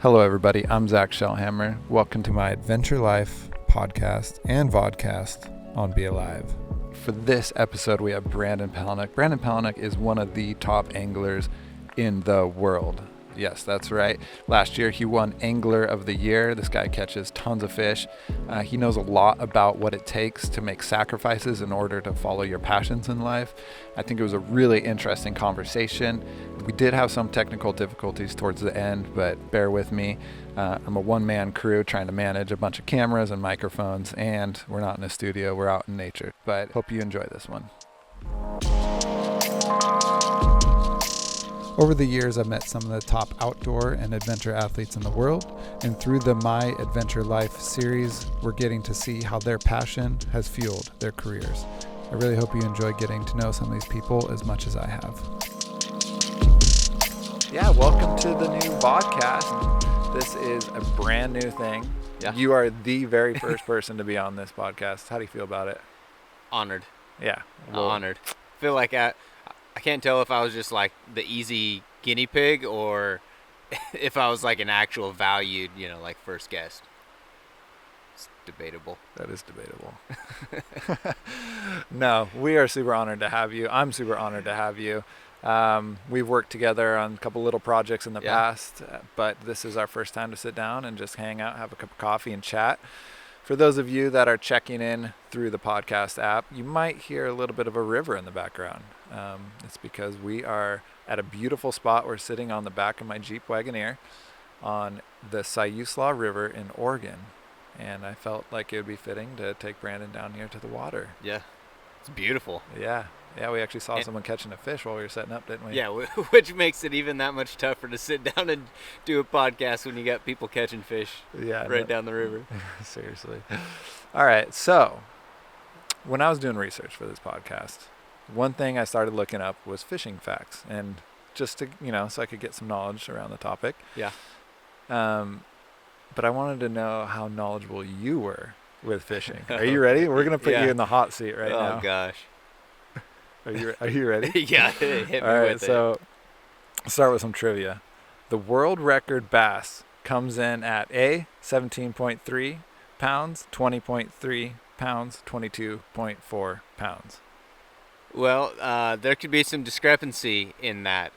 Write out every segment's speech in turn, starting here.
Hello, everybody. I'm Zak Shelhamer. Welcome to my Adventure Life podcast and Vodcast on BeAlive. For this episode, we have Brandon Palaniuk. Brandon Palaniuk is one of the top anglers in the world. Yes, that's right. Last year, he won Angler of the Year. This guy catches tons of fish. He knows a lot about what it takes to make sacrifices in order to follow your passions in life. I think it was a really interesting conversation. We did have some technical difficulties towards the end, but bear with me. I'm a one-man crew trying to manage a bunch of cameras and microphones, and we're not in a studio, we're out in nature. But hope you enjoy this one. Over the years, I've met some of the top outdoor and adventure athletes in the world, and through the My Adventure Life series, we're getting to see how their passion has fueled their careers. I really hope you enjoy getting to know some of these people as much as I have. Yeah, welcome to the new podcast. This is a brand new thing. Yeah. You are the very first person to be on this podcast. How do you feel about it? Honored. Yeah. Well, honored. Feel like I can't tell if I was just like the easy guinea pig or if I was like an actual valued, like first guest. It's debatable. That is debatable. No, we are super honored to have you. I'm super honored to have you. We've worked together on a couple little projects in the past, but this is our first time to sit down and just hang out, have a cup of coffee and chat. For those of you that are checking in through the podcast app, you might hear a little bit of a river in the background. It's because we are at a beautiful spot. We're sitting on the back of my Jeep Wagoneer on the Siuslaw River in Oregon. And I felt like it would be fitting to take Brandon down here to the water. Yeah, it's beautiful. Yeah, we actually saw someone catching a fish while we were setting up, didn't we? Yeah, which makes it even that much tougher to sit down and do a podcast when you got people catching fish down the river. Seriously. All right, so when I was doing research for this podcast, one thing I started looking up was fishing facts, and just to, so I could get some knowledge around the topic. Yeah. But I wanted to know how knowledgeable you were with fishing. Are you ready? We're going to put you in the hot seat right now. Oh, gosh. Are you ready? Yeah, hit me All right, with it. So let's start with some trivia. The world record bass comes in at A, 17.3 pounds, 20.3 pounds, 22.4 pounds. Well, there could be some discrepancy in that.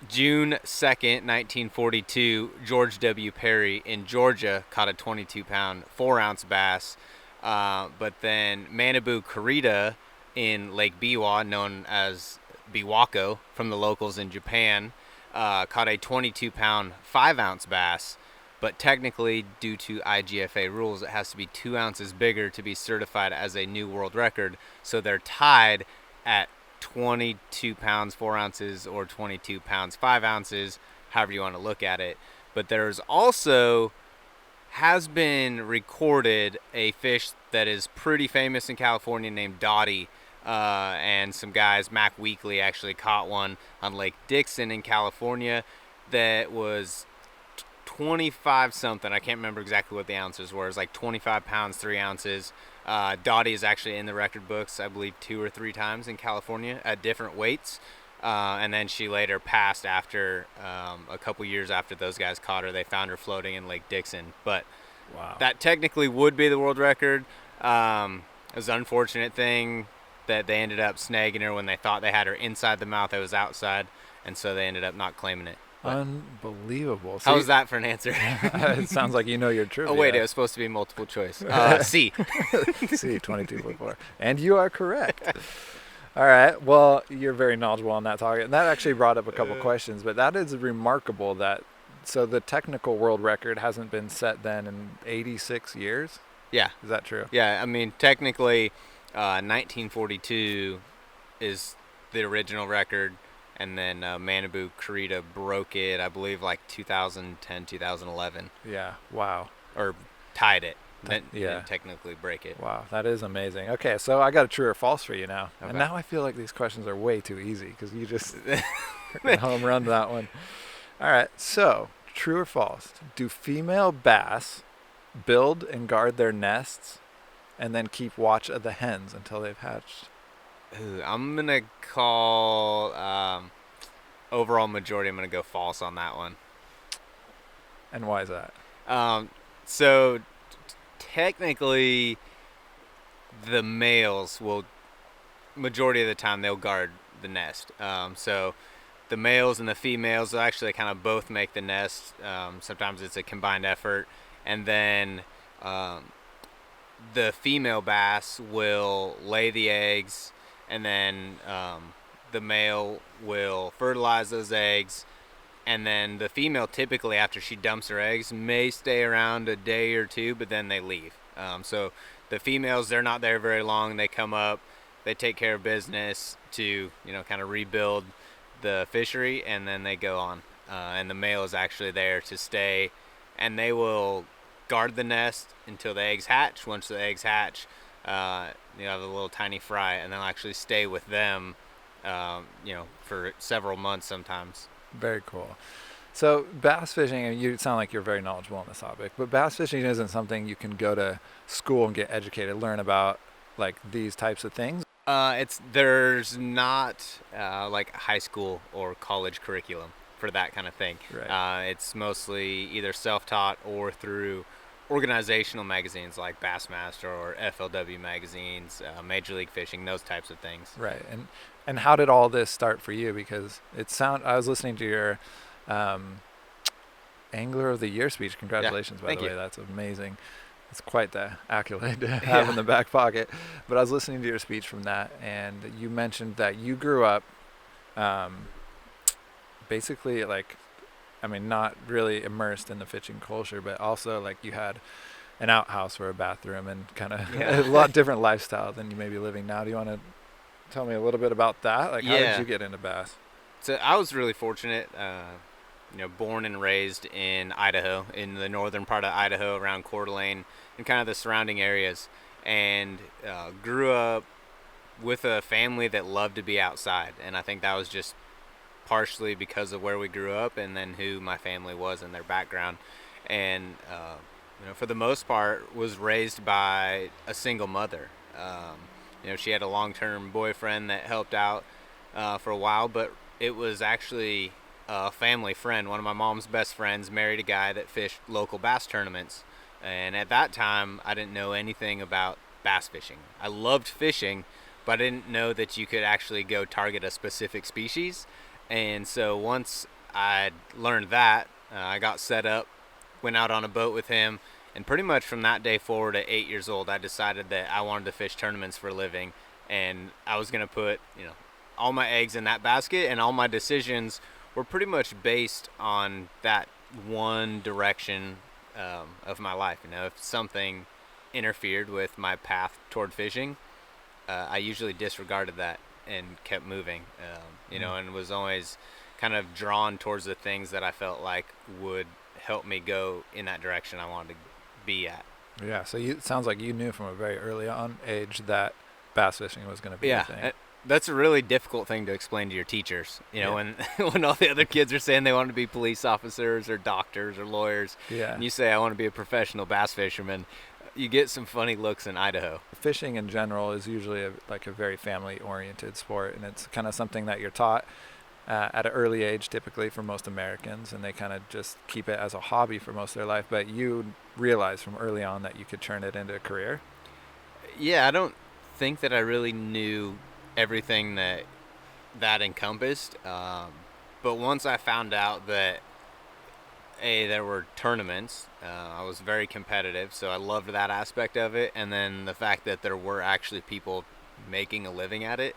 June 2nd, 1942, George W. Perry in Georgia caught a 22-pound, 4-ounce bass. But then Manabu Kurita in Lake Biwa, known as Biwako from the locals in Japan, caught a 22-pound, 5-ounce bass. But technically, due to IGFA rules, it has to be 2 ounces bigger to be certified as a new world record. So they're tied at 22 pounds, 4 ounces, or 22 pounds, 5 ounces, however you want to look at it. But there's also has been recorded a fish that is pretty famous in California named Dottie. And some guys, Mac Weekly, actually caught one on Lake Dixon in California that was 25 something. I can't remember exactly what the ounces were. It was like 25 pounds, 3 ounces. Dottie is actually in the record books, I believe, 2 or 3 times in California at different weights. And then she later passed after a couple years after those guys caught her. They found her floating in Lake Dixon. But wow, that technically would be the world record. It was an unfortunate thing that they ended up snagging her when they thought they had her inside the mouth. It was outside, and so they ended up not claiming it. But unbelievable. How was that for an answer? It sounds like you know your trivia. Oh, wait, it was supposed to be multiple choice. C. C, 22.4. And you are correct. All right. Well, you're very knowledgeable on that topic. And that actually brought up a couple questions, but that is remarkable so the technical world record hasn't been set then in 86 years? Yeah. Is that true? Yeah, I mean, technically, 1942 is the original record. And then Manabu Kurita broke it, I believe, like 2010, 2011. Yeah, wow. Or tied it. Didn't technically break it. Wow, that is amazing. Okay, so I got a true or false for you now. Okay. And now I feel like these questions are way too easy because you just home run that one. All right, so true or false? Do female bass build and guard their nests and then keep watch of the hens until they've hatched? I'm going to call overall majority. I'm going to go false on that one. And why is that? So technically, the males will, majority of the time, they'll guard the nest. So the males and the females will actually kind of both make the nest. Sometimes it's a combined effort. And then the female bass will lay the eggs, and then the male will fertilize those eggs. And then the female, typically after she dumps her eggs, may stay around a day or two, but then they leave. So the females, they're not there very long. They come up, they take care of business to, kind of rebuild the fishery, and then they go on. And the male is actually there to stay, and they will guard the nest until the eggs hatch. Once the eggs hatch, you have a little tiny fry, and they'll actually stay with them, for several months sometimes. Very cool. So bass fishing, and you sound like you're very knowledgeable on this topic, but bass fishing isn't something you can go to school and get educated, learn about like these types of things. There's not like high school or college curriculum for that kind of thing. Right. It's mostly either self-taught or through organizational magazines like Bassmaster or FLW magazines, Major League Fishing, those types of things. Right. And how did all this start for you? Because I was listening to your Angler of the Year speech. Congratulations, by the way. That's amazing. It's quite the accolade to have in the back pocket. But I was listening to your speech from that, and you mentioned that you grew up basically not really immersed in the fishing culture, but also like you had an outhouse or a bathroom and kind of a lot different lifestyle than you may be living now. Do you want to tell me a little bit about that? Like, how did you get into bass? So I was really fortunate, born and raised in Idaho, in the northern part of Idaho, around Coeur d'Alene and kind of the surrounding areas, and grew up with a family that loved to be outside. And I think that was just partially because of where we grew up and then who my family was and their background. And, for the most part, was raised by a single mother. She had a long-term boyfriend that helped out for a while, but it was actually a family friend. One of my mom's best friends married a guy that fished local bass tournaments. And at that time, I didn't know anything about bass fishing. I loved fishing, but I didn't know that you could actually go target a specific species. And so once I learned that, I got set up, went out on a boat with him, and pretty much from that day forward at 8 years old, I decided that I wanted to fish tournaments for a living, and I was going to put, all my eggs in that basket, and all my decisions were pretty much based on that one direction of my life. If something interfered with my path toward fishing, I usually disregarded that and kept moving, and was always kind of drawn towards the things that I felt like would help me go in that direction I wanted to be at. Yeah, so it sounds like you knew from a very early on age that bass fishing was going to be your thing. That's a really difficult thing to explain to your teachers, when all the other kids are saying they want to be police officers or doctors or lawyers, and you say, I want to be a professional bass fisherman, you get some funny looks in Idaho. Fishing in general is usually a very family-oriented sport, and it's kind of something that you're taught at an early age, typically for most Americans, and they kind of just keep it as a hobby for most of their life. But you realized from early on that you could turn it into a career? Yeah, I don't think that I really knew everything that encompassed, but once I found out that there were tournaments, I was very competitive, so I loved that aspect of it, and then the fact that there were actually people making a living at it,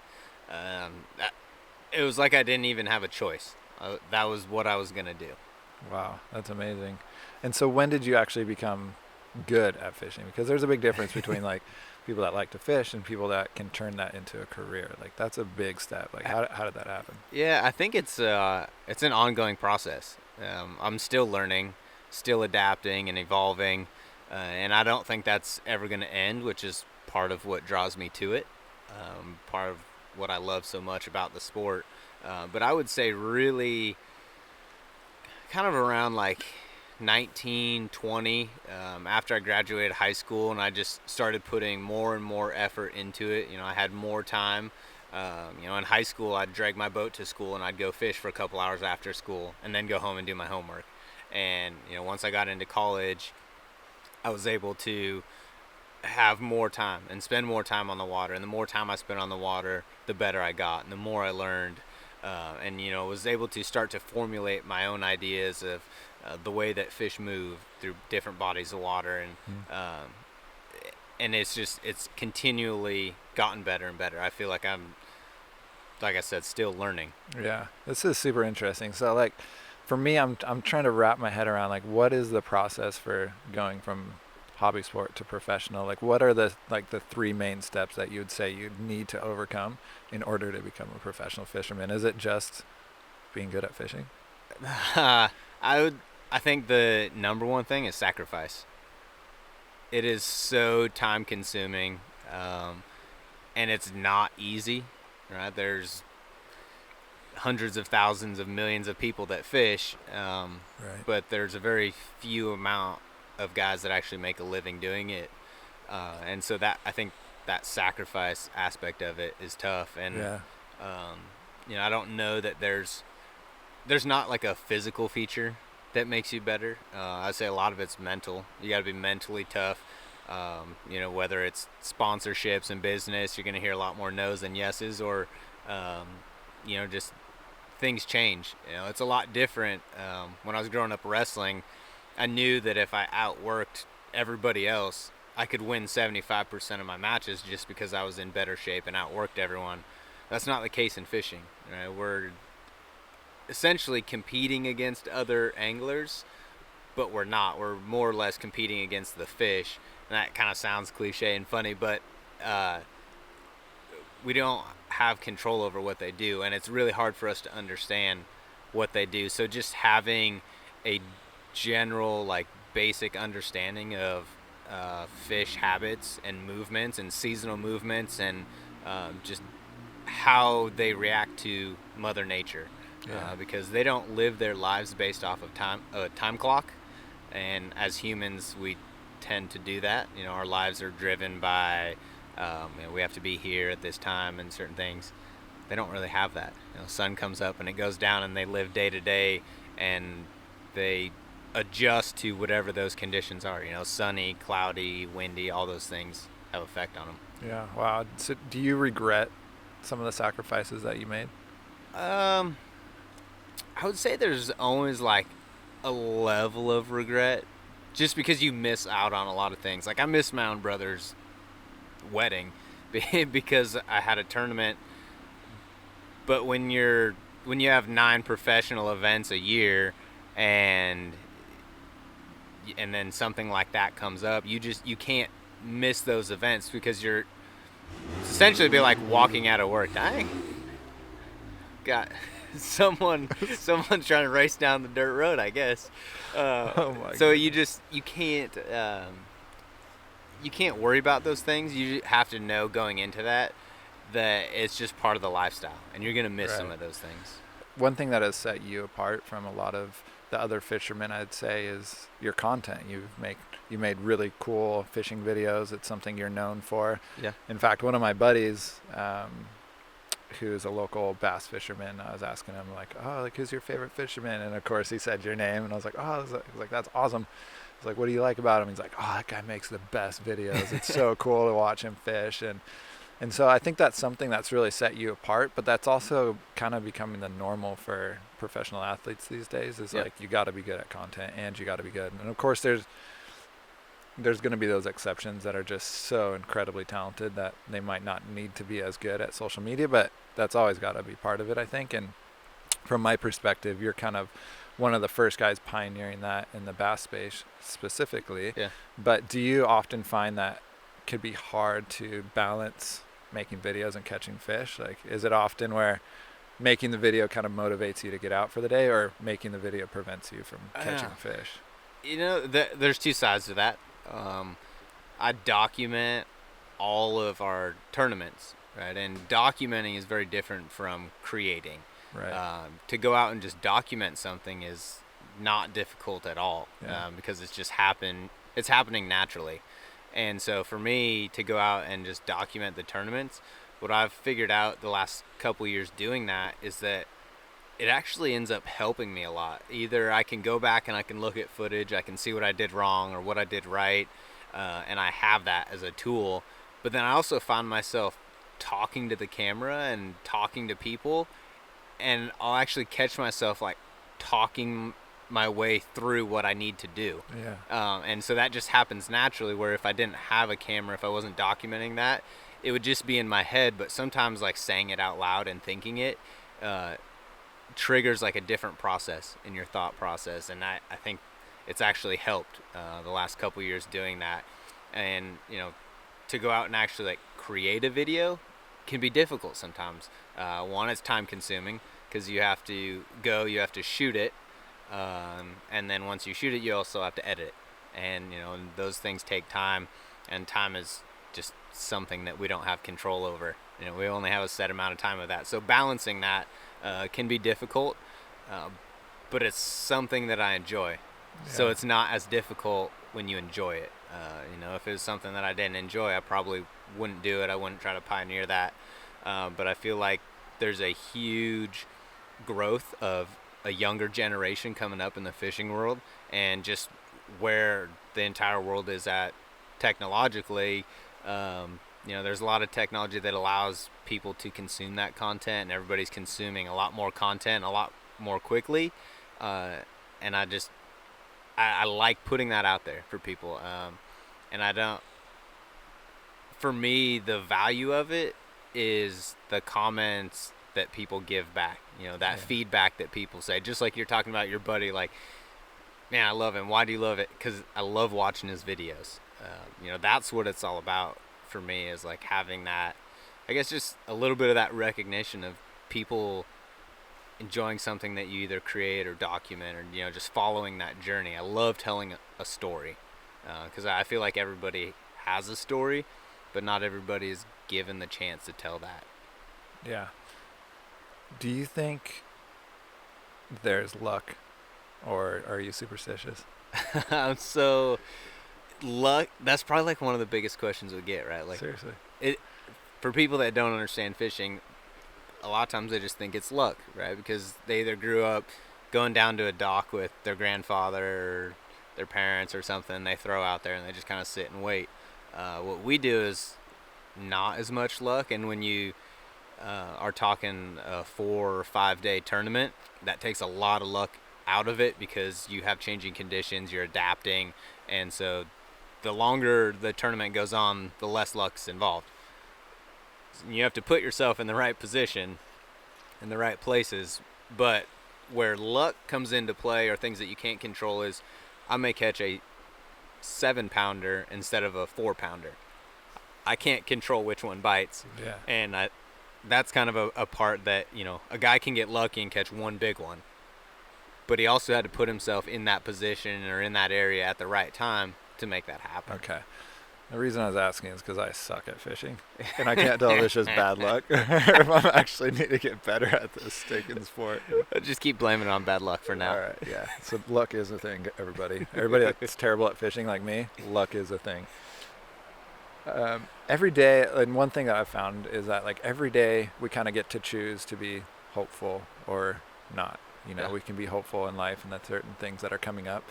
it was like I didn't even have a choice. That was what I was going to do. Wow, that's amazing. And so when did you actually become good at fishing? Because there's a big difference between like people that like to fish and people that can turn that into a career. Like, that's a big step. Like, how did that happen? Yeah, I think it's an ongoing process. I'm still learning, still adapting and evolving, and I don't think that's ever going to end, which is part of what draws me to it, part of what I love so much about the sport. But I would say really kind of around like 19, 20, after I graduated high school, and I just started putting more and more effort into it. I had more time. In high school, I'd drag my boat to school and I'd go fish for a couple hours after school and then go home and do my homework. And, once I got into college, I was able to have more time and spend more time on the water. And the more time I spent on the water, the better I got and the more I learned. And, was able to start to formulate my own ideas of the way that fish move through different bodies of water. And it's continually gotten better and better. I feel like like I said, still learning. Yeah, this is super interesting. So like, for me, I'm trying to wrap my head around like, what is the process for going from hobby sport to professional? Like, what are the three main steps that you would say you need to overcome in order to become a professional fisherman? Is it just being good at fishing? I think the number one thing is sacrifice. It is so time consuming, and it's not easy, right? There's hundreds of thousands of millions of people that fish, Right. but there's a very few amount of guys that actually make a living doing it. And so I think that sacrifice aspect of it is tough. And, Yeah. I don't know that there's not like a physical feature that makes you better. I'd say a lot of it's mental. You got to be mentally tough. Whether it's sponsorships and business, you're going to hear a lot more no's than yeses, or, just things change. It's a lot different. When I was growing up wrestling, I knew that if I outworked everybody else, I could win 75% of my matches just because I was in better shape and outworked everyone. That's not the case in fishing. Right? We're essentially competing against other anglers, but we're not. We're more or less competing against the fish. And that kind of sounds cliche and funny, but we don't have control over what they do, and it's really hard for us to understand what they do. So just having a general, like, basic understanding of fish habits and movements and seasonal movements and just how they react to Mother Nature. Because they don't live their lives based off of time clock, and as humans we tend to do that. Our lives are driven by we have to be here at this time and certain things. They don't really have that. Sun comes up and it goes down, and they live day to day, and they adjust to whatever those conditions are. Sunny, cloudy, windy, all those things have effect on them. Yeah. Wow. So do you regret some of the sacrifices that you made? I would say there's always like a level of regret, just because you miss out on a lot of things. Like, I missed my own brother's wedding because I had a tournament. But when you have 9 professional events a year, and then something like that comes up, you can't miss those events, because you're essentially be like walking out of work. Dang, got someone's trying to race down the dirt road, I guess. So you can't worry about those things. You have to know going into that it's just part of the lifestyle, and you're gonna miss some of those things. One thing that has set you apart from a lot of the other fishermen, I'd say, is your content. You made really cool fishing videos. It's something you're known for. Yeah. In fact, one of my buddies, who's a local bass fisherman, I was asking him who's your favorite fisherman? And of course he said your name, and I was like, that's awesome. I was like, what do you like about him? He's like, that guy makes the best videos. It's so cool to watch him fish. And so I think that's something that's really set you apart, but that's also kind of becoming the normal for professional athletes these days, is like, you got to be good at content, and you got to be good. And of course there's going to be those exceptions that are just so incredibly talented that they might not need to be as good at social media, but that's always got to be part of it, I think. And from my perspective, you're kind of one of the first guys pioneering that in the bass space specifically. Yeah. But do you often find that could be hard to balance making videos and catching fish? Like, is it often where making the video kind of motivates you to get out for the day, or making the video prevents you from catching fish? There's two sides to that. I document all of our tournaments, right? And documenting is very different from creating. Right. To go out and just document something is not difficult at all, because it's happening naturally. And so for me to go out and just document the tournaments, what I've figured out the last couple years doing that is that it actually ends up helping me a lot. Either I can go back and I can look at footage, I can see what I did wrong or what I did right, and I have that as a tool. But then I also find myself talking to the camera and talking to people, and I'll actually catch myself like talking my way through what I need to do. Yeah. And so that just happens naturally, where if I didn't have a camera, if I wasn't documenting that, it would just be in my head. But sometimes like saying it out loud and thinking it triggers like a different process in your thought process. And I think it's actually helped the last couple years doing that. And, you know, to go out and actually like create a video can be difficult sometimes. One, it's time consuming because you have to shoot it. And then once you shoot it, you also have to edit it. And, you know, and those things take time, and time is just something that we don't have control over. You know, we only have a set amount of time of that. So balancing that can be difficult, but it's something that I enjoy. Yeah. So it's not as difficult when you enjoy it. You know, if it was something that I didn't enjoy, I probably wouldn't do it. I wouldn't try to pioneer that. But I feel like there's a huge growth of a younger generation coming up in the fishing world, and just where the entire world is at technologically. You know, there's a lot of technology that allows people to consume that content, and everybody's consuming a lot more content a lot more quickly. And I like putting that out there for people. And for me, the value of it is the comments that people give back, you know, that feedback that people say, just like you're talking about your buddy, like, man, I love him. Why do you love it? Because I love watching his videos. You know, that's what it's all about for me, is like having that, I guess, just a little bit of that recognition of people enjoying something that you either create or document, or, you know, just following that journey. I love telling a story, because I feel like everybody has a story, but not everybody is given the chance to tell that. Yeah. Do you think there's luck, or are you superstitious? So, luck, that's probably like one of the biggest questions we get, right? Like, seriously. For people that don't understand fishing, a lot of times they just think it's luck, right? Because they either grew up going down to a dock with their grandfather or their parents or something, they throw out there and they just kind of sit and wait. What we do is not as much luck, and when you are talking a 4 or 5 day tournament, that takes a lot of luck out of it, because you have changing conditions, you're adapting, and so the longer the tournament goes on, the less luck's involved. You have to put yourself in the right position, in the right places. But where luck comes into play, or things that you can't control, is I may catch a 7-pounder instead of a 4-pounder. I can't control which one bites. Yeah. And that's kind of a part that, you know, a guy can get lucky and catch one big one, but he also had to put himself in that position or in that area at the right time to make that happen. Okay. The reason I was asking is because I suck at fishing, and I can't tell if it's just bad luck or if I actually need to get better at this stinking sport. Just keep blaming it on bad luck for now. All right, yeah. So luck is a thing, everybody. Everybody that's terrible at fishing like me, luck is a thing. Every day, and one thing that I've found is that, like, every day we kind of get to choose to be hopeful or not. You know, we can be hopeful in life and that certain things that are coming up,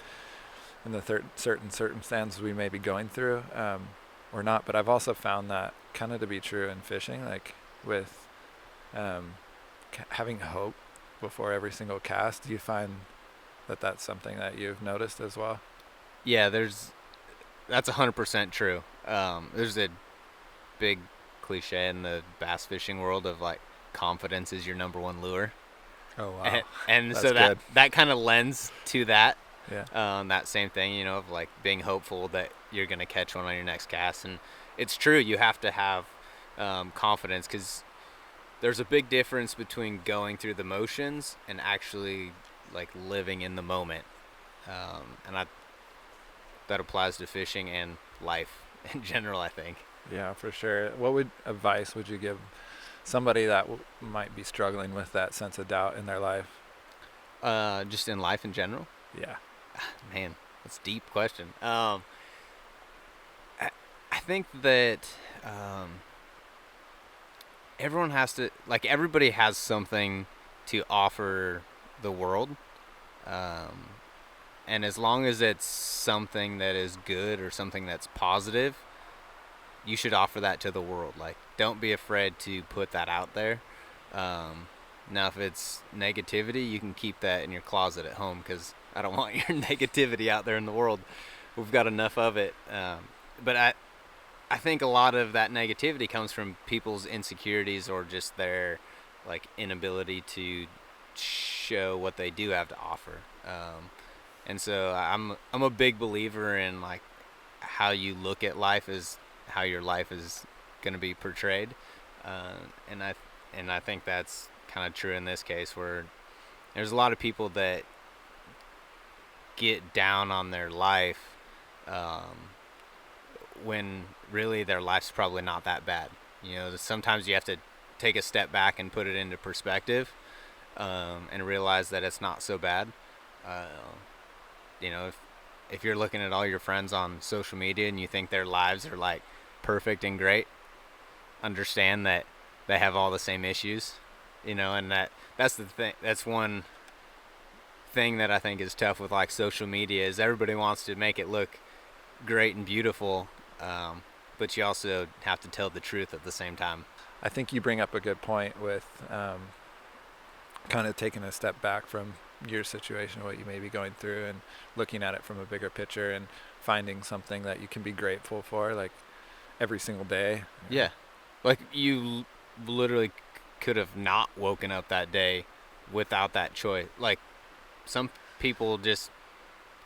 and the certain circumstances we may be going through, or not. But I've also found that kind of to be true in fishing, like with having hope before every single cast. Do you find that that's something that you've noticed as well? Yeah, that's 100% true. There's a big cliche in the bass fishing world of, like, confidence is your number one lure. Oh, wow. And so that kind of lends to that. Yeah. That same thing, you know, of like being hopeful that you're going to catch one on your next cast. And it's true, you have to have confidence, because there's a big difference between going through the motions and actually, like, living in the moment. And that applies to fishing and life in general, I think. Yeah, for sure. What advice would you give somebody that might be struggling with that sense of doubt in their life? Just in life in general? Yeah. Man, that's a deep question. I think that everyone has to, like, everybody has something to offer the world. And as long as it's something that is good or something that's positive, you should offer that to the world. Like, don't be afraid to put that out there. Now, if it's negativity, you can keep that in your closet at home, because I don't want your negativity out there in the world. We've got enough of it. But I think a lot of that negativity comes from people's insecurities or just their like inability to show what they do have to offer. And so I'm a big believer in like how you look at life is how your life is going to be portrayed. And I think that's kind of true in this case, where there's a lot of people that get down on their life when really their life's probably not that bad. You know, sometimes you have to take a step back and put it into perspective, and realize that it's not so bad. You know, if you're looking at all your friends on social media and you think their lives are like perfect and great, understand that they have all the same issues, you know, and that's the thing. That's one thing that I think is tough with like social media, is everybody wants to make it look great and beautiful, but you also have to tell the truth at the same time. I think you bring up a good point with kind of taking a step back from your situation, what you may be going through, and looking at it from a bigger picture and finding something that you can be grateful for, like every single day. Yeah. Like you literally could have not woken up that day without that choice. Like some people just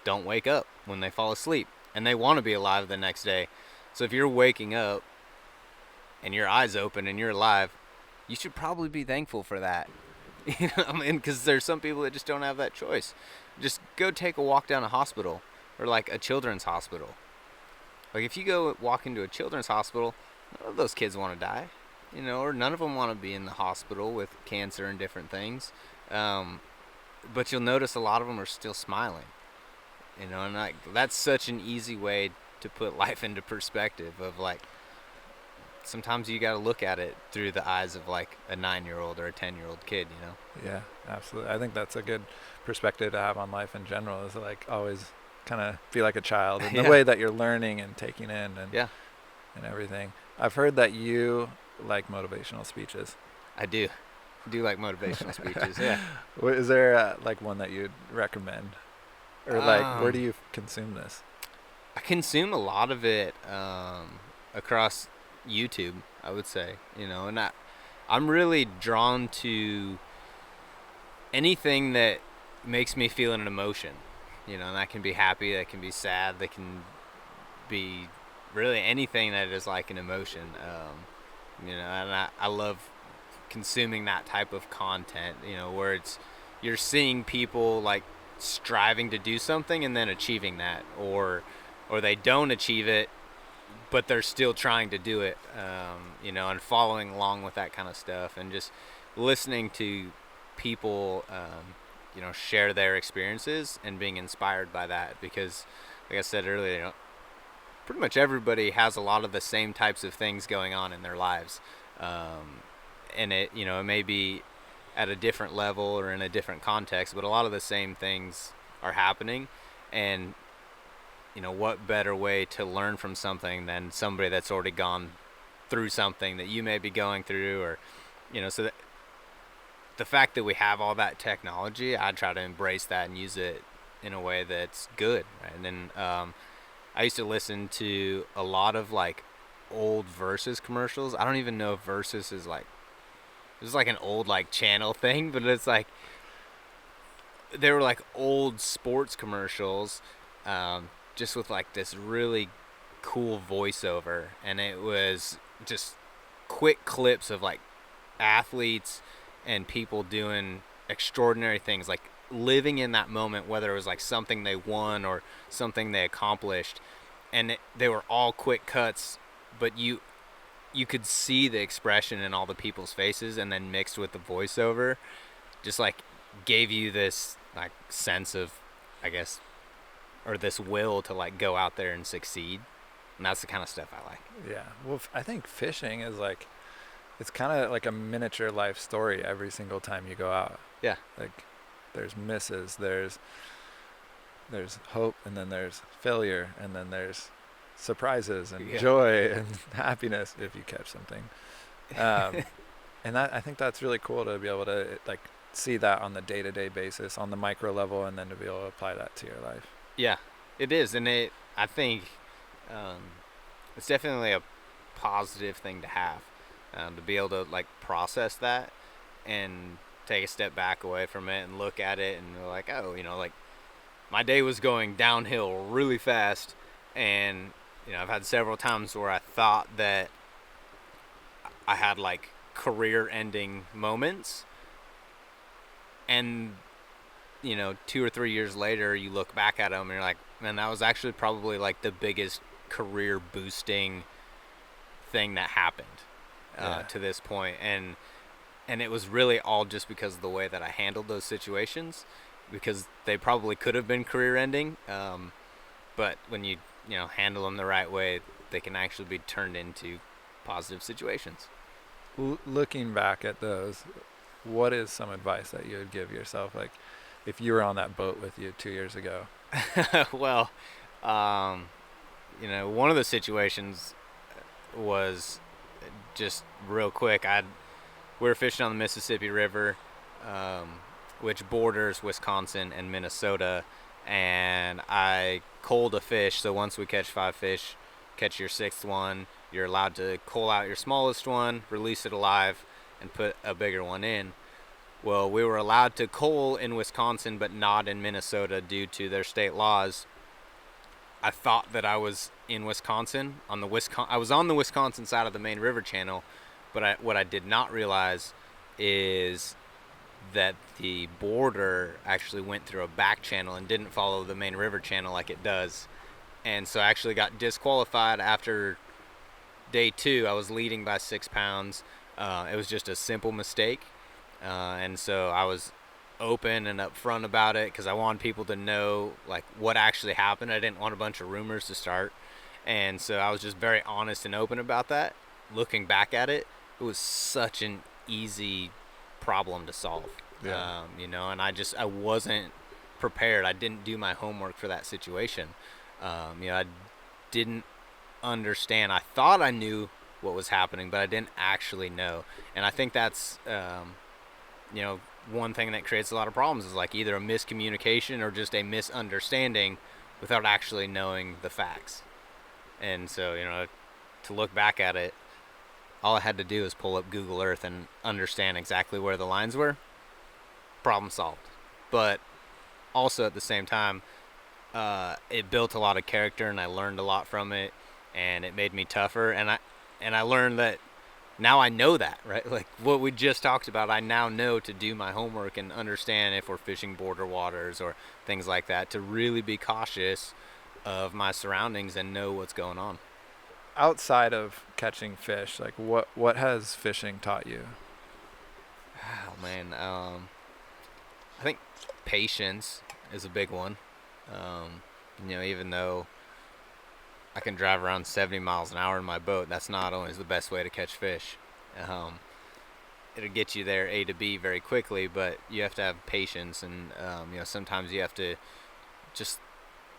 don't wake up when they fall asleep, and they want to be alive the next day. So if you're waking up and your eyes open and you're alive, you should probably be thankful for that. You know what I mean? Because there's some people that just don't have that choice. Just go take a walk down a hospital, or like a children's hospital. Like if you go walk into a children's hospital, none of those kids want to die, you know, or none of them want to be in the hospital with cancer and different things. But you'll notice a lot of them are still smiling, you know, and like that's such an easy way to put life into perspective of like, sometimes you got to look at it through the eyes of like a 9-year-old or a 10-year-old kid, you know? Yeah, absolutely. I think that's a good perspective to have on life in general, is like always kind of be like a child in the way that you're learning and taking in and everything. I've heard that you like motivational speeches. I do like motivational speeches. Yeah. Is there like one that you'd recommend, or like where do you consume this? I consume a lot of it across YouTube, I would say, you know, and I'm really drawn to anything that makes me feel an emotion, you know, and that can be happy, that can be sad, that can be really anything that is like an emotion, you know, and I love consuming that type of content, you know, where you're seeing people like striving to do something and then achieving that, or they don't achieve it but they're still trying to do it, you know, and following along with that kind of stuff, and just listening to people, you know, share their experiences and being inspired by that. Because, like I said earlier, you know, pretty much everybody has a lot of the same types of things going on in their lives, and it, you know, it may be at a different level or in a different context, but a lot of the same things are happening. And you know, what better way to learn from something than somebody that's already gone through something that you may be going through, or, you know, so that the fact that we have all that technology, I try to embrace that and use it in a way that's good. Right? And then I used to listen to a lot of like old Versus commercials. I don't even know if Versus is like, this is like an old like channel thing, but it's like, they were like old sports commercials, just with like this really cool voiceover, and it was just quick clips of like athletes and people doing extraordinary things, like living in that moment, whether it was like something they won or something they accomplished, and they were all quick cuts, but you could see the expression in all the people's faces, and then mixed with the voiceover just like gave you this like sense of, I guess, or this will to like go out there and succeed. And that's the kind of stuff I like. Yeah. Well, I think fishing is like, it's kind of like a miniature life story every single time you go out. Yeah. Like there's misses, there's hope, and then there's failure, and then there's surprises and joy and happiness if you catch something. And I think that's really cool to be able to like see that on the day-to-day basis, on the micro level, and then to be able to apply that to your life. Yeah, it is. And I think it's definitely a positive thing to have, to be able to like process that and take a step back away from it and look at it and like, oh, like my day was going downhill really fast, and I've had several times where I thought that I had like career-ending moments, and 2 or 3 years later you look back at them and you're like, man, that was actually probably like the biggest career boosting thing that happened to this point. And it was really all just because of the way that I handled those situations, because they probably could have been career ending, but when you handle them the right way, they can actually be turned into positive situations. Looking back at those, what is some advice that you would give yourself, like if you were on that boat with you 2 years ago? Well, one of the situations was just real quick. We were fishing on the Mississippi River, which borders Wisconsin and Minnesota, and I culled a fish. So once we catch 5 fish, catch your 6th one, you're allowed to cull out your smallest one, release it alive, and put a bigger one in. Well, we were allowed to cull in Wisconsin, but not in Minnesota due to their state laws. I thought that I was in Wisconsin. I was on the Wisconsin side of the main river channel, but what I did not realize is that the border actually went through a back channel and didn't follow the main river channel like it does. And so I actually got disqualified after day 2. I was leading by 6 pounds. It was just a simple mistake. And so I was open and upfront about it because I wanted people to know like what actually happened. I didn't want a bunch of rumors to start. And so I was just very honest and open about that. Looking back at it, it was such an easy problem to solve. Yeah. And I wasn't prepared. I didn't do my homework for that situation. I didn't understand. I thought I knew what was happening, but I didn't actually know. And I think that's one thing that creates a lot of problems is like either a miscommunication or just a misunderstanding without actually knowing the facts. And so, to look back at it, all I had to do is pull up Google Earth and understand exactly where the lines were. Problem solved. But also at the same time, it built a lot of character, and I learned a lot from it, and it made me tougher. And I learned that now I know that, right? Like what we just talked about, I now know to do my homework and understand if we're fishing border waters or things like that, to really be cautious of my surroundings and know what's going on. Outside of catching fish, like what has fishing taught you? Oh man, I think patience is a big one. Even though I can drive around 70 miles an hour in my boat, that's not always the best way to catch fish. It'll get you there A to B very quickly, but you have to have patience, and sometimes you have to just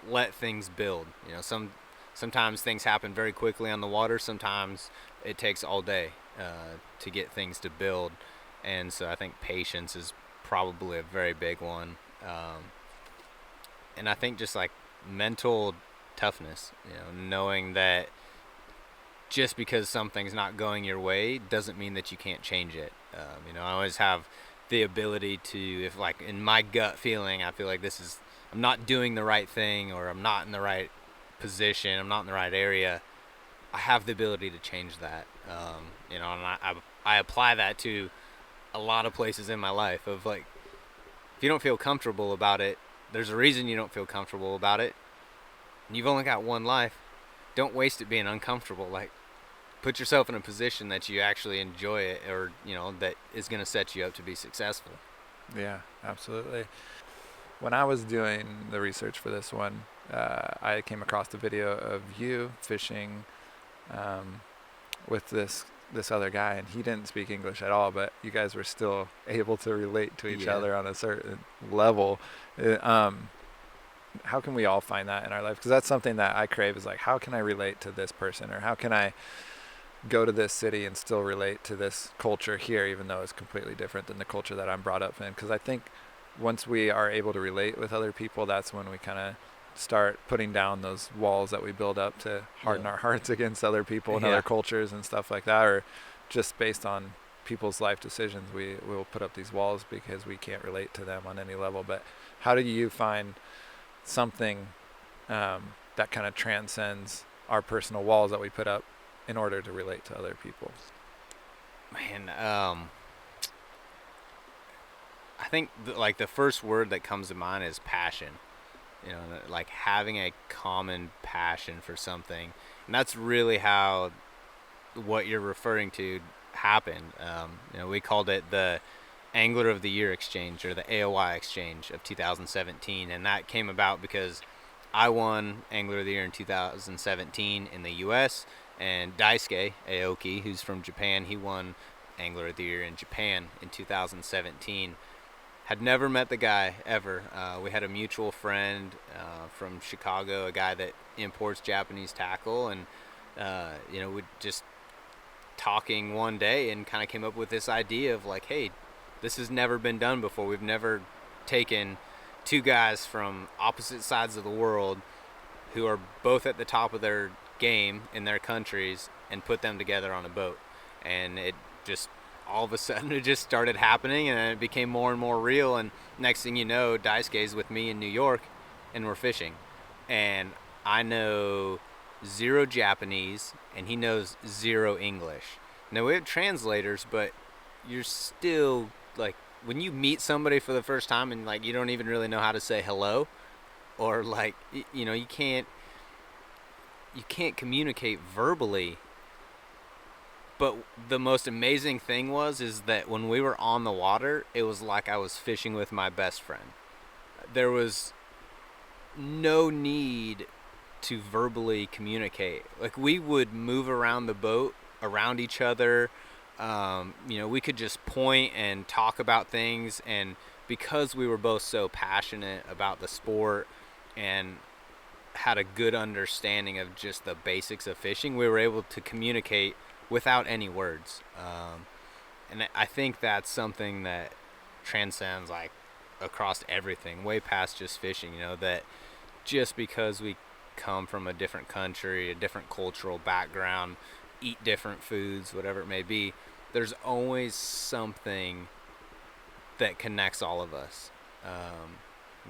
let things build. Sometimes things happen very quickly on the water. Sometimes it takes all day to get things to build, and so I think patience is probably a very big one. And I think just like mental toughness, knowing that just because something's not going your way doesn't mean that you can't change it. I always have the ability to, if like in my gut feeling, I feel like I'm not doing the right thing, or I'm not in the right position, I'm not in the right area, I have the ability to change that. And I apply that to a lot of places in my life of like, if you don't feel comfortable about it, there's a reason you don't feel comfortable about it. And you've only got one life. Don't waste it being uncomfortable. Like, put yourself in a position that you actually enjoy it, or, that is going to set you up to be successful. Yeah, absolutely. When I was doing the research for this one, I came across the video of you fishing with this this other guy, and he didn't speak English at all, but you guys were still able to relate to each other on a certain level. How can we all find that in our life? Because that's something that I crave, is like, how can I relate to this person, or how can I go to this city and still relate to this culture here, even though it's completely different than the culture that I'm brought up in? Because I think once we are able to relate with other people, that's when we kind of start putting down those walls that we build up to harden our hearts against other people and other cultures and stuff like that, or just based on people's life decisions, we will put up these walls because we can't relate to them on any level. But how do you find something that kind of transcends our personal walls that we put up in order to relate to other people? Man, I think like the first word that comes to mind is passion. You know, like having a common passion for something, and that's really how what you're referring to happened. You know, we called it the Angler of the Year Exchange, or the AOI Exchange of 2017, and that came about because I won Angler of the Year in 2017 in the U.S., and Daisuke Aoki, who's from Japan, he won Angler of the Year in Japan in 2017. Had never met the guy ever. We had a mutual friend from Chicago, a guy that imports Japanese tackle, and you know, we just talking one day and kind of came up with this idea of like, hey, this has never been done before. We've never taken two guys from opposite sides of the world who are both at the top of their game in their countries and put them together on a boat. And it just, all of a sudden, it just started happening, and it became more and more real. And next thing you know, Daisuke's with me in New York, and we're fishing. And I know 0 Japanese, and he knows 0 English. Now, we have translators, but you're still, like, when you meet somebody for the first time and, like, you don't even really know how to say hello, or, like, you know, you can't communicate verbally. But the most amazing thing is that when we were on the water, it was like I was fishing with my best friend. There was no need to verbally communicate. Like, we would move around the boat, around each other. You know, we could just point and talk about things. And because we were both so passionate about the sport and had a good understanding of just the basics of fishing, we were able to communicate without any words. And I think that's something that transcends, like, across everything, way past just fishing. You know, that just because we come from a different country, a different cultural background, eat different foods, whatever it may be, there's always something that connects all of us.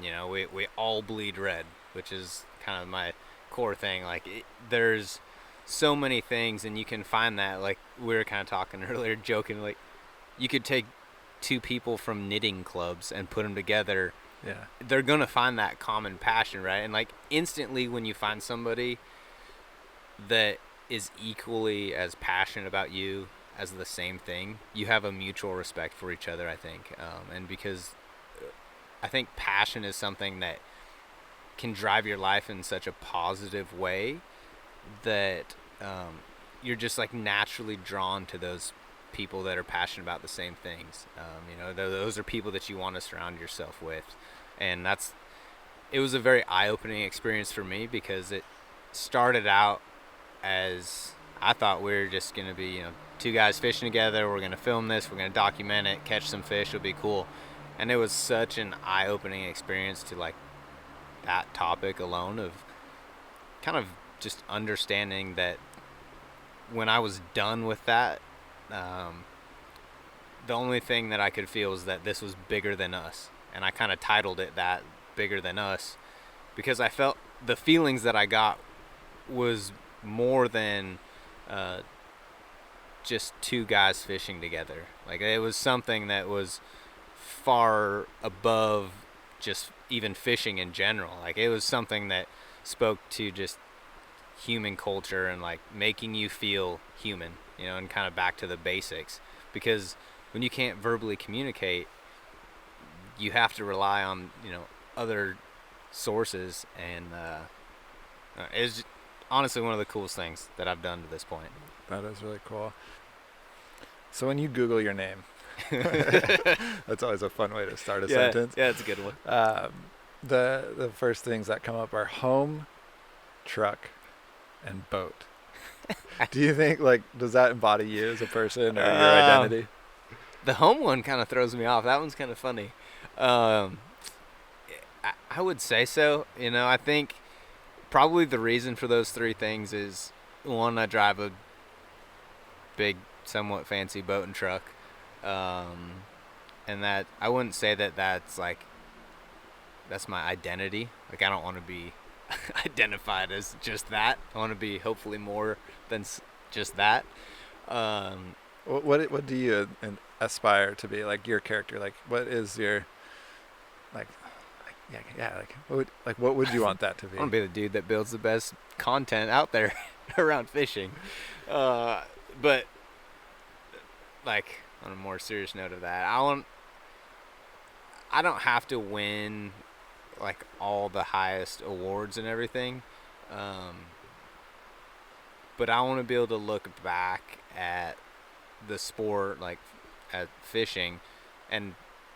You know, we all bleed red, which is kind of my core thing. Like, there's so many things, and you can find that, like we were kind of talking earlier, joking, like you could take 2 people from knitting clubs and put them together. Yeah, they're gonna find that common passion, right? And like instantly, when you find somebody that is equally as passionate about you as the same thing, you have a mutual respect for each other, I think. And because I think passion is something that can drive your life in such a positive way that you're just like naturally drawn to those people that are passionate about the same things. You know, those are people that you want to surround yourself with. And it was a very eye-opening experience for me, because it started out as, I thought we were just going to be, you know, 2 guys fishing together. We're going to film this. We're going to document it, catch some fish. It'll be cool. And it was such an eye-opening experience to, like, that topic alone, of kind of just understanding that when I was done with that, the only thing that I could feel was that this was bigger than us. And I kind of titled it that, Bigger Than Us, because I felt the feelings that I got was more than just 2 guys fishing together. Like, it was something that was far above just even fishing in general. Like, it was something that spoke to just human culture and, like, making you feel human, you know, and kind of back to the basics. Because when you can't verbally communicate, you have to rely on, you know, other sources. And it's honestly one of the coolest things that I've done to this point. That is really cool. So when you Google your name, that's always a fun way to start a sentence. Yeah, it's a good one. The first things that come up are home, truck, and boat. Do you think, like, does that embody you as a person or your identity? The home one kind of throws me off. That one's kind of funny. I would say so. You know, I think probably the reason for those three things is, one, I drive a big, somewhat fancy boat and truck. And that, I wouldn't say that that's my identity. Like, I don't want to be identified as just that. I want to be hopefully more than just that. What do you aspire to be? Like, your character? Like, what is your, what would you want that to be? I want to be the dude that builds the best content out there around fishing. But like, on a more serious note of that, I don't have to win like all the highest awards and everything. But I want to be able to look back at the sport, like at fishing, and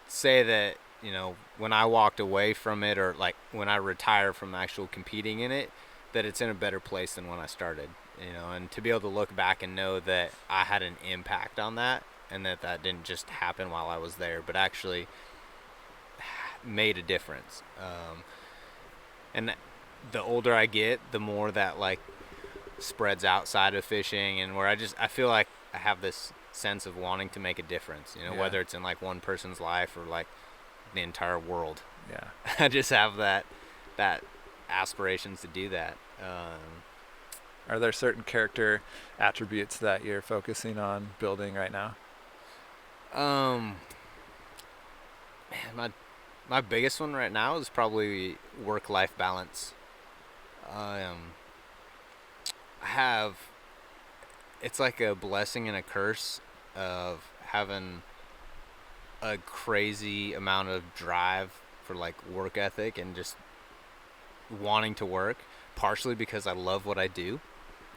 say that, you know, when I walked away from it, or like when I retire from actual competing in it, that it's in a better place than when I started, you know, and to be able to look back and know that I had an impact on that, and that didn't just happen while I was there, but actually made a difference. And the older I get, the more that like spreads outside of fishing, and where I feel like I have this sense of wanting to make a difference, you know, whether it's in like one person's life or like the entire world. Yeah. I just have that aspirations to do that. Are there certain character attributes that you're focusing on building right now? Man, my biggest one right now is probably work-life balance. It's like a blessing and a curse of having a crazy amount of drive for like work ethic and just wanting to work, partially because I love what I do.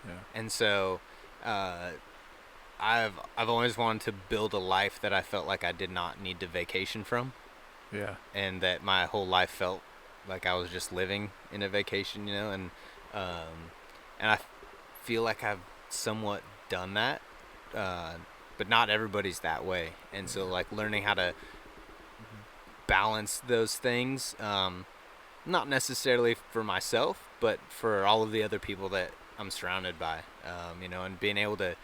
Yeah. And so I've always wanted to build a life that I felt like I did not need to vacation from. Yeah. And that my whole life felt like I was just living in a vacation, you know, and I feel like I've somewhat done that, but not everybody's that way. And so like learning how to balance those things, not necessarily for myself, but for all of the other people that I'm surrounded by, you know, and being able to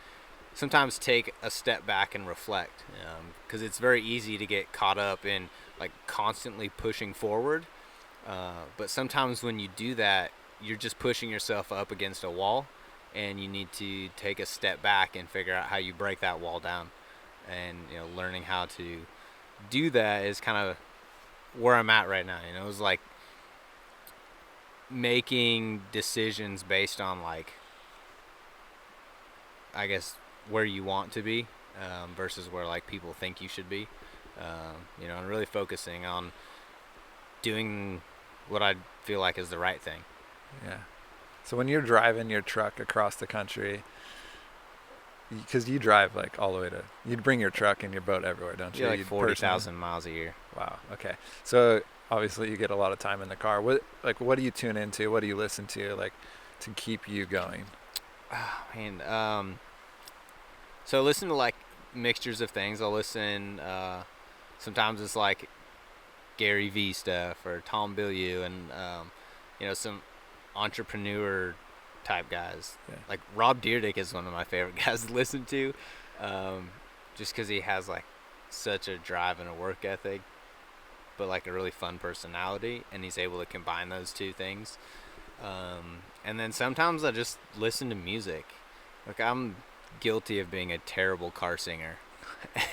sometimes take a step back and reflect, because it's very easy to get caught up in like constantly pushing forward, but sometimes when you do that, you're just pushing yourself up against a wall, and you need to take a step back and figure out how you break that wall down. And, you know, learning how to do that is kind of where I'm at right now. You know, it's like making decisions based on like, I guess, where you want to be, versus where like people think you should be, you know, and really focusing on doing what I feel like is the right thing. Yeah. So when you're driving your truck across the country, because you drive like all the way to, you'd bring your truck and your boat everywhere, don't you? Yeah, like 40,000 miles a year. Wow. Okay. So obviously you get a lot of time in the car. What do you tune into? What do you listen to, like, to keep you going? Oh, man. So I listen to like mixtures of things. I'll listen, sometimes it's like Gary Vee stuff or Tom Bilyeu, and you know, some entrepreneur type guys. Yeah. Like Rob Dyrdek is one of my favorite guys to listen to, just because he has like such a drive and a work ethic, but like a really fun personality, and he's able to combine those two things. And then sometimes I just listen to music. Like, I'm guilty of being a terrible car singer,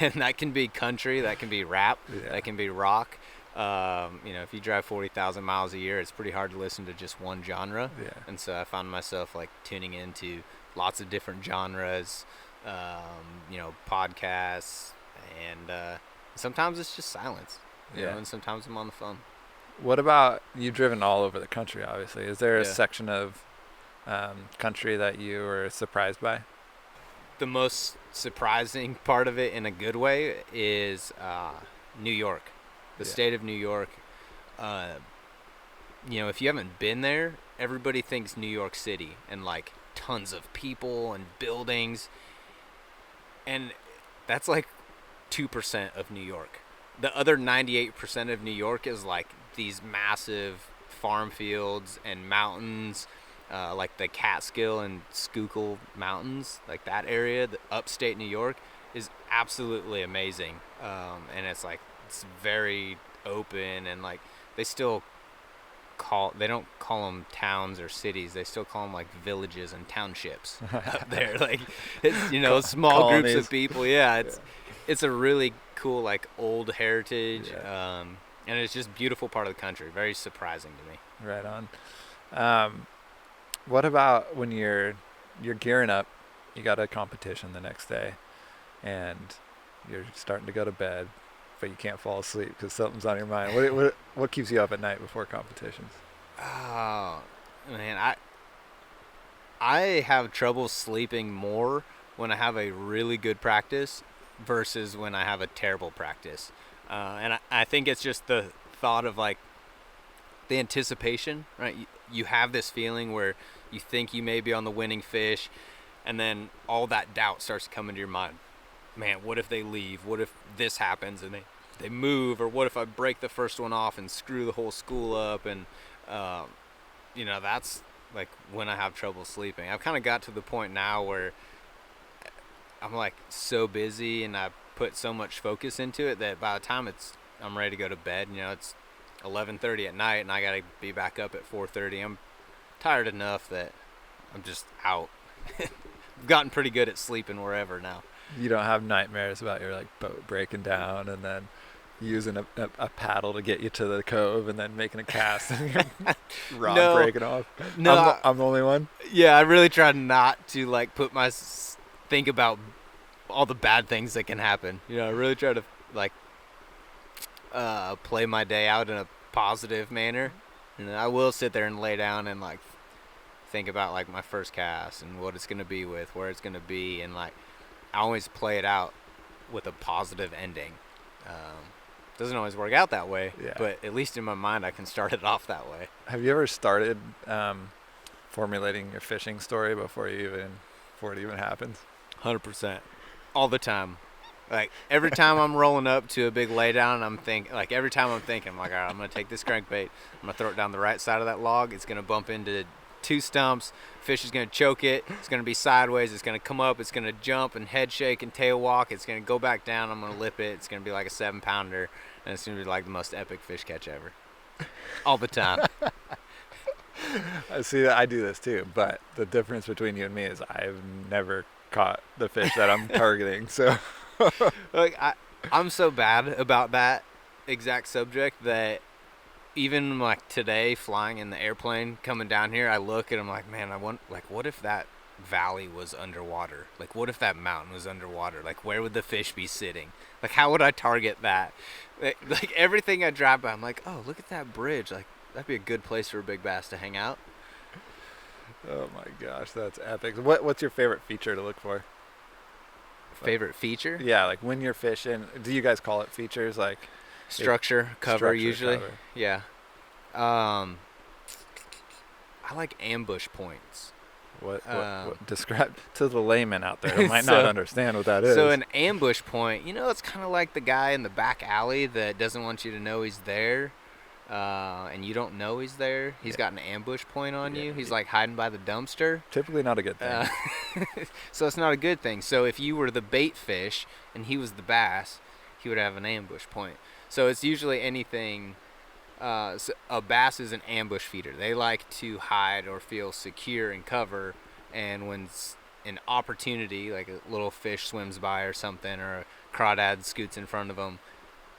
and that can be country, that can be rap, that can be rock. You know, if you drive 40,000 miles a year, it's pretty hard to listen to just one genre. Yeah. And so I found myself like tuning into lots of different genres, you know, podcasts, and sometimes it's just silence, you know, and sometimes I'm on the phone. What about, you've driven all over the country, obviously. Is there a section of country that you were surprised by? The most surprising part of it in a good way is New York, the state of New York. If you haven't been there, everybody thinks New York City and like tons of people and buildings, and that's like 2% of New York. The other 98% of New York is like these massive farm fields and mountains, like the Catskill and Schuylkill Mountains, like that area. The upstate New York is absolutely amazing, and it's very open, and like they don't call them towns or cities. They still call them like villages and townships up there. Like it's, small colonies. groups of people. Yeah, it's a really cool like old heritage, and it's just a beautiful part of the country. Very surprising to me. Right on. What about when you're gearing up, you got a competition the next day, and you're starting to go to bed, but you can't fall asleep because something's on your mind. What keeps you up at night before competitions? Oh man, I have trouble sleeping more when I have a really good practice versus when I have a terrible practice, and I think it's just the thought of like the anticipation, right? You have this feeling where you think you may be on the winning fish, and then all that doubt starts to come into your mind. Man, what if they leave? What if this happens and they move? Or what if I break the first one off and screw the whole school up? And, that's like when I have trouble sleeping. I've kind of got to the point now where I'm like so busy and I put so much focus into it that by the time I'm ready to go to bed, it's 11:30 at night and I got to be back up at 4:30. I'm tired enough that I'm just out. I've gotten pretty good at sleeping wherever now. You don't have nightmares about your like boat breaking down and then using a paddle to get you to the cove and then making a cast and your rod breaking off? No, I'm the only one. Yeah, I really try not to like think about all the bad things that can happen. I really try to like play my day out in a positive manner. And I will sit there and lay down and like think about like my first cast and what it's going to be with, where it's going to be, and like I always play it out with a positive ending. Doesn't always work out that way, but at least in my mind I can start it off that way. Have you ever started formulating your fishing story before it even happens? 100%. All the time. Like every time I'm rolling up to a big laydown, every time I'm thinking, like, all right, I'm going to take this crankbait, I'm going to throw it down the right side of that log. It's going to bump into 2 stumps. Fish is going to choke it. It's going to be sideways. It's going to come up. It's going to jump and head shake and tail walk. It's going to go back down. I'm going to lip it. It's going to be like a 7-pounder. And it's going to be like the most epic fish catch ever. All the time. I see that. I do this too. But the difference between you and me is I've never caught the fish that I'm targeting. So like I'm so bad about that exact subject that even like today flying in the airplane coming down here, I look and I'm like, man, what if that valley was underwater? Like what if that mountain was underwater? Like where would the fish be sitting? Like how would I target that? Like everything I drive by, I'm like, oh, look at that bridge. Like that'd be a good place for a big bass to hang out. Oh my gosh, that's epic. What's your favorite feature to look for? Favorite feature? Yeah, like when you're fishing, do you guys call it features? Like structure, cover usually. Cover. Yeah. I like ambush points. What describe to the layman out there who might not understand what that is. So an ambush point, it's kind of like the guy in the back alley that doesn't want you to know he's there, and you don't know he's there. He's got an ambush point on you. He's like hiding by the dumpster. Typically not a good thing. So it's not a good thing. So if you were the bait fish and he was the bass, he would have an ambush point. So it's usually anything. So a bass is an ambush feeder. They like to hide or feel secure in cover, and when an opportunity, like a little fish swims by or something, or a crawdad scoots in front of them,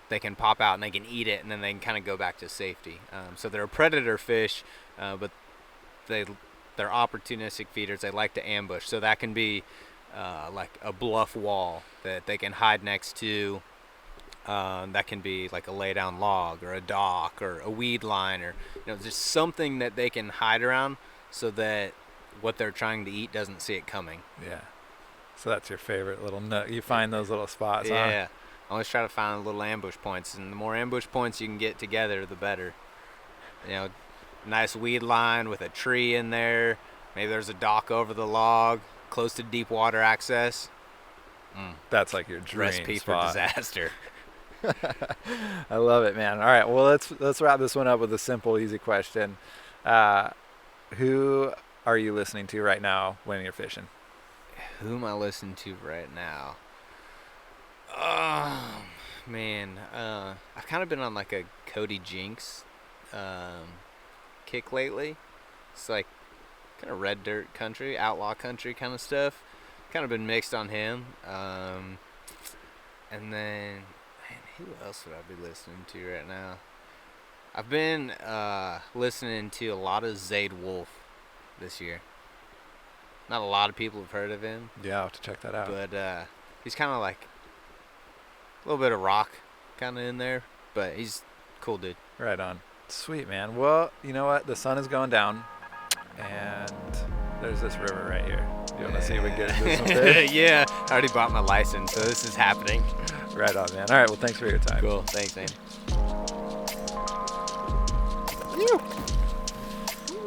they can pop out and they can eat it, and then they can kind of go back to safety. So they're a predator fish, but they're opportunistic feeders. They like to ambush. So that can be like a bluff wall that they can hide next to. That can be like a lay down log or a dock or a weed line, or just something that they can hide around so that what they're trying to eat doesn't see it coming. Yeah. So that's your favorite little nook. You find those little spots, huh? Yeah. I always try to find little ambush points, and the more ambush points you can get together, the better. You know, nice weed line with a tree in there. Maybe there's a dock over the log, close to deep water access. That's like your dream Recipe spot. for disaster. I love it, man. All right, well, let's wrap this one up with a simple, easy question. Who are you listening to right now when you're fishing? Who am I listening to right now? Oh, man. I've kind of been on like a Cody Jinks kick lately. It's like kind of red dirt country, outlaw country kind of stuff. Kind of been mixed on him. And then, man, who else would I be listening to right now? I've been listening to a lot of Zayd Wolf this year. Not a lot of people have heard of him. Yeah, I'll have to check that out. But he's kind of like a little bit of rock kind of in there. But he's a cool dude. Right on. Sweet, man. Well, you know what? The sun is going down, and there's this river right here. You want to see if we can get into some fish? Yeah, I already bought my license, so this is happening. Right on, man. All right, well, thanks for your time. Cool. Thanks, man.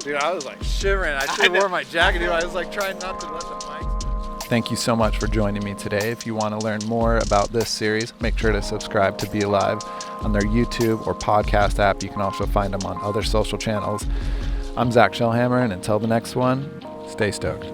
Dude, I was like shivering. I should have worn my jacket. Dude. I was like trying not to let the mic. Thank you so much for joining me today. If you want to learn more about this series, make sure to subscribe to BeAlive on their YouTube or podcast app. You can also find them on other social channels. I'm Zak Shelhamer, and until the next one, stay stoked.